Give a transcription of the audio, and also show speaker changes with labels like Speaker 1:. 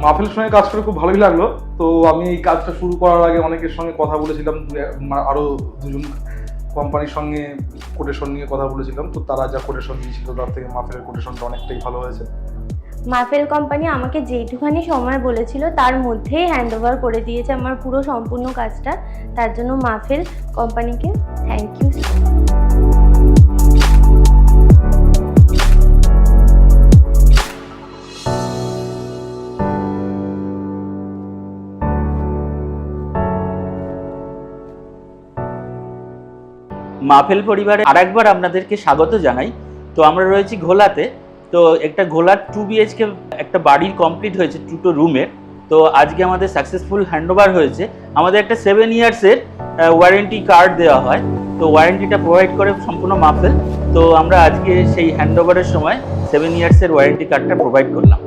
Speaker 1: মাহফিলের সঙ্গে কাজ করে খুব ভালোই লাগলো। তো আমি এই কাজটা শুরু করার আগে অনেকের সঙ্গে কথা বলেছিলাম, আরও দুজন কোম্পানির সঙ্গে কোটেশন নিয়ে কথা বলেছিলাম। তো তারা যা কোটেশন দিয়েছিল তার থেকে মাহফিলের কোটেশনটা অনেকটাই ভালো হয়েছে।
Speaker 2: মাহফিল কোম্পানি আমাকে যেইটুখানি সময় বলেছিল তার মধ্যেই হ্যান্ড ওভার করে দিয়েছে আমার পুরো সম্পূর্ণ কাজটা। তার জন্য মাহফিল কোম্পানিকে থ্যাংক ইউ।
Speaker 3: মাহফিল পরিবারে আরেকবার আপনাদেরকে স্বাগত জানাই। তো আমরা রয়েছি ঘোলাতে। তো একটা ঘোলার 2 BHK একটা বাড়ির কমপ্লিট হয়েছে 2টো রুমের। তো আজকে আমাদের সাকসেসফুল হ্যান্ডওভার হয়েছে। আমাদের একটা 7 ইয়ার্সের ওয়ারেন্টি কার্ড দেওয়া হয়। তো ওয়ারেন্টিটা প্রোভাইড করে সম্পূর্ণ মাহফিল। তো আমরা আজকে সেই হ্যান্ডওভারের সময় 7 ইয়ার্সের ওয়ারেন্টি কার্ডটা প্রোভাইড করলাম।